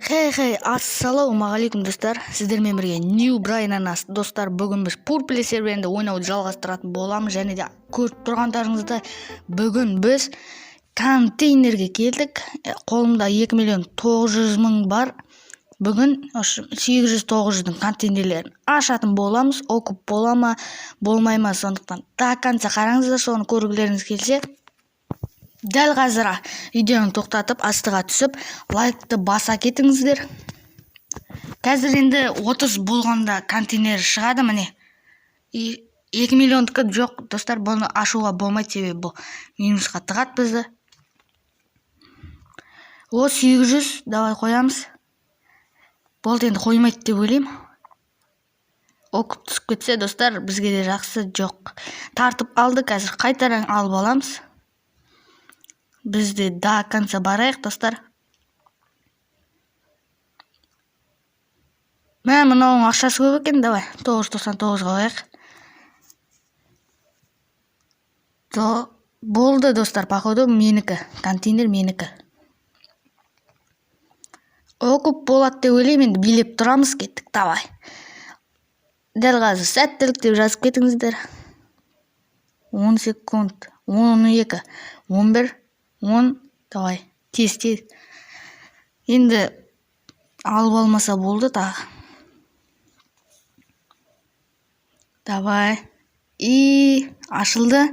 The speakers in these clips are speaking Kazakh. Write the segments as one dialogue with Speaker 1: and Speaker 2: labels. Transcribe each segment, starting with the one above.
Speaker 1: Хей, ассалаумағалейкум достар. Сіздермен бірге New Brain Anas достар. Бүгін біз Purple серверінде ойнауды жалғастыратын боламыз. Және де көріп тұрғандарыңызда бүгін біз контейнерге келдік. Қолымда 2.900.000 бар. Бүгін 800-900-дің контейнерлерін ашатын боламыз. Окуп бола ма, болмай ма, сондықтан до конца қараңыздар, соны көргілеріңіз келсе. Дәл қазір видеоны тоқтатып, астыға түсіп, лайкты баса кетіңіздер. Қазір енді 30 болғанда контейнер шығады, міне. 2 миллиондікі жоқ, достар, бұны ашуға болмайды, себебі бұл минусқа тығады бізді. 800, давай қоямыз. Болды, енді қоймайды деп ойлаймын. Окуп түсіп кетсе, достар, бізге де жақсы. Жоқ. Тартып алды, қазір қайтадан алып аламыз. Бізде до конца барайық, достар. Мынауың ақшасы көп екен, давай 999-ға қояйық. Болды, достар, походу менікі, контейнер менікі. Окуп болады деп ойлаймын, енді билеп тұрамыз, кеттік, давай. Дәл қазір сәттілік деп жазып кетіңіздер. 10 секунд, 12, 11, 10, давай, тез. Енді алып алмаса болды тағы. Давай. И ашылды.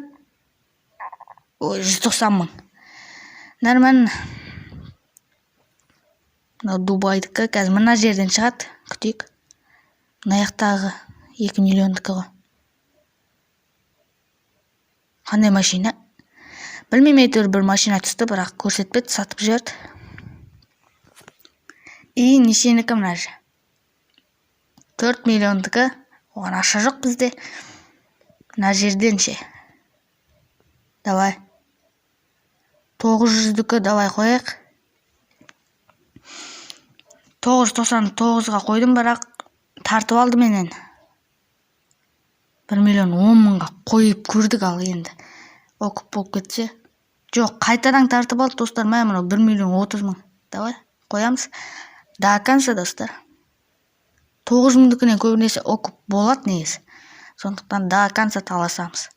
Speaker 1: 190.000. Нормально. Дубайдікі қазір мына жерден шығады. Күтейік. Мына жақтағы 2 миллиондікі ғой. Қандай машина? Білмеймін, әйтеуір бір машина түсті, бірақ көрсетпеді, сатып жіберді. И нешенікі мына жер? 4 миллиондікі. Оған ақша жоқ бізде. Мына жерден ше. Давай. 900-дікі давай қояйық. 999-ға қойдым, бірақ тартып алды менен. 1.010.000-ға қойып көрдік, ал енді окуп болып кетсе. Жоқ, қайтадан тартып алды, достар. Мынау 1.030.000. Давай, қоямыз. До конца, достар. 9.000-дікінен көбінесе окуп болады негізі. Сондықтан до конца таласамыз.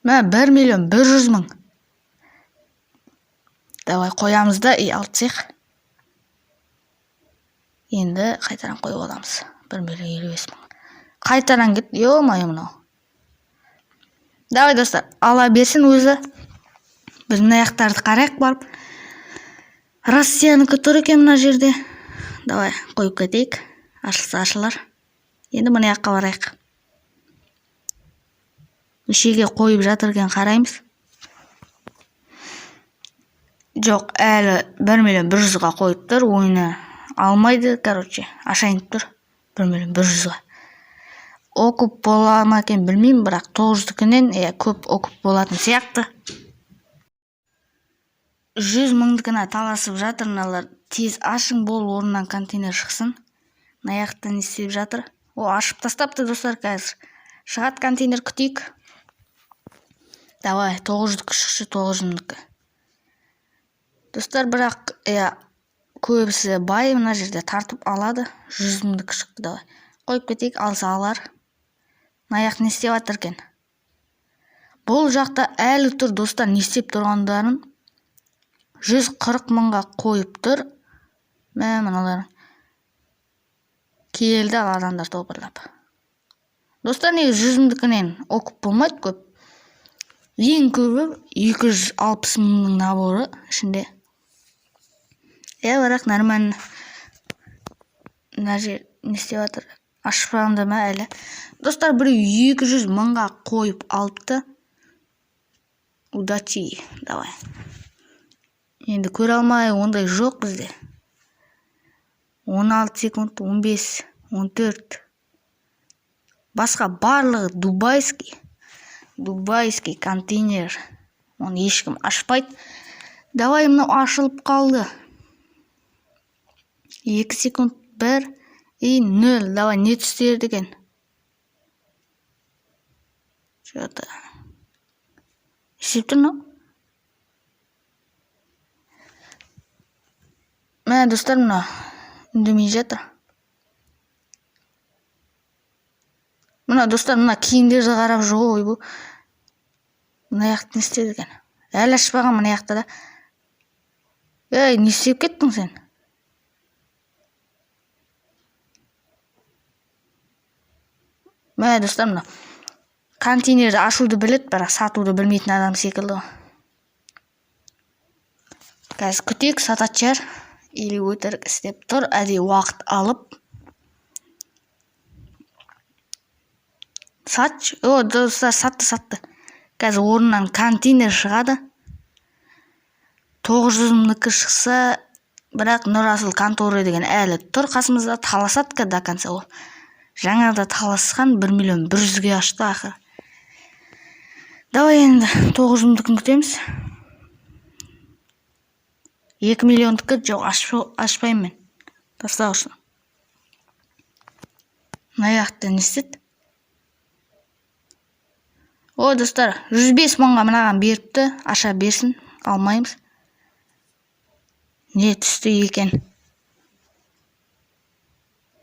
Speaker 1: 1.100.000. Давай, қоямыз да, алтсек. Енді қайтаран қойып аламыз. 1.055.000. Қайтаран кет, ё-мое мынау. Давай, достар, ала берсін өзі. Біз мына аяқтарды қарайық барып. Россиянікі тұр екен мына жерде. Давай, қойып кетейік. Ашылса ашылар. Енді мына аяққа барайық. Нешеге қойып жатыр екен қараймыз. Жоқ, әлі 1.100.000-ға қойып тұр. Ойыны алмайды, короче. Ашайын тұр. 1.100.000-ға. Окуп бола ма екен білмеймін, бірақ 900-дікінен көп окуп болатын сияқты. 100.000-дікіне таласып жатыр, мыналар. Тез ашың, бол, орнынан контейнер шықсын. Наяқтан істеп жатыр. Ашып тастапты, достар, қазір. Шығат контейнер, күтейік. Давай, 900-дікі шықшы, 900-дікі. Достар, бірақ көбісі бай мына жерде тартып алады. 100.000-дікі шықты, давай. Қойып кетейік, алса алар. Наяқ не істеп жатыр екен? Бұл жақта әлі тұр, достар, не істеп тұрғандарын 140.000-ға қойып тұр. Мыналар келді, ал адамдар топырлап. Достар, негізі 100.000-дікінен окуп болмайды көп. Ең көбі 260.000-ның наборы ішінде. Бірақ нормально. Мына жер не істеп жатыр? Ашпағанда ма әлі? Достар, біреу 200.000-ға қойып алыпты. Удачи, давай. Енді көре алмай, ондай жоқ бізде. 16 секунд, 15, 14. Басқа барлығы дубайский контейнер. Оны ешкім ашпайды. Давай, мынау ашылып қалды. 2 секунд, 1 и 0. Давай, не түстерді екен? Что-то. Есеп тұр, Мына достар, мына үндемей жатыр. Мына достар, мына киімдерді қарап жүр ғой бұл. Мына яқты не істеді екен? Әлі ашпаған мына яқты да. Ей, не істеп кеттің сен? Мына достар, мына контейнерді ашуды білет, бірақ сатуды білмейтін адам секілді. Қазір күтейік, сатачар или өтірік істеп тұр, әдей уақыт алып. Достар, сатты. Қазір орнынан контейнер шығады. 900-нікі шықса, бірақ Нұрасыл конторы деген әлі тұр қасымызда, таласады до конца ол. Жаңада таласқан 1.100.000-ге ашты ақыр. Давай енді 900-нікін күтеміз. 2 миллиондікі жоқ, ашпаймын мен. Тастағышын. Наяқты не істеді? Достар, 105 мыңға мынаған беріпті, аша берсін, алмаймыз. Не түсті екен?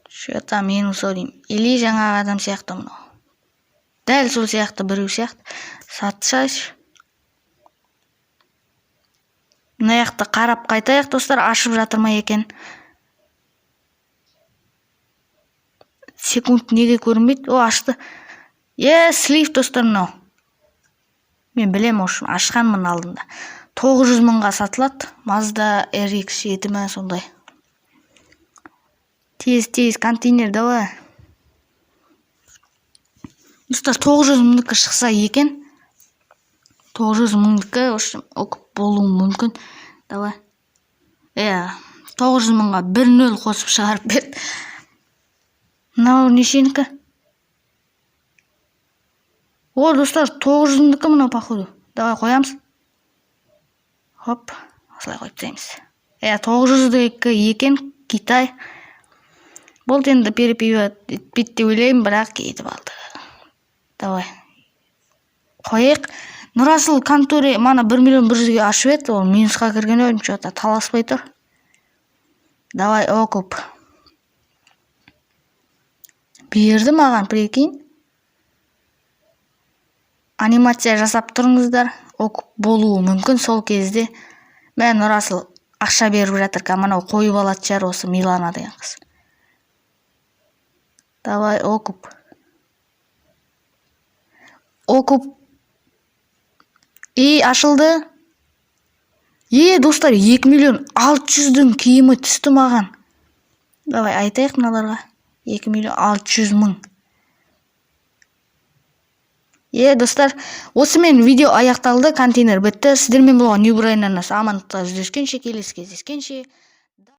Speaker 1: Что-то минус ойдым. Или жаңа адам сияқты мұны. Дәл сол сияқты, біреу сияқты. Сатшаш. Мына яқты қарап қайтайық, достар, ашып жатыр ма екен? Секунд неге көрінбейді? Ашты. Слив, достар, мынау. Мен білем, ашқанмын алдында. 900 мыңға сатылады. Mazda RX-7 ме сондай. Тез, контейнер, давай. Достар, 900 мыңдікі шықса екен. 900 мыңдікі оқып болуы мүмкін. Давай. 900 мыңға 1-0 қосып шығарып берді. Мынау нешенікі? Достар, 900-нікі мынау походу. Давай қоямыз. Хоп, осылай қойып тастаймыз. 900-дікі екен, Китай. Бұл енді перепиvat етпейді ойлаймын, бірақ кетіп алды. Давай. Қойық. Нұрасыл конторы мана 1.100.000-ге ашып еді, ол минусқа кірген ойым, что-то таласпай тұр. Давай, оқып. Берді маған, прикинь. Анимация жасап тұрыңыздар, оқып болуы мүмкін сол кезде. Мен Нұрасыл ақша беріп жатыр, мынау қойып алады жар осы Милана деген қыз. Давай, оқып. Ашылды. Достар, 2.600.000 киімі түсті маған. Давай, айтайық мыналарға. 2.600.000. Достар, осымен видео аяқталды, контейнер бітті. Сіздермен болған New Brain Nanas амандықта жүздескенше, келесі кездескенше.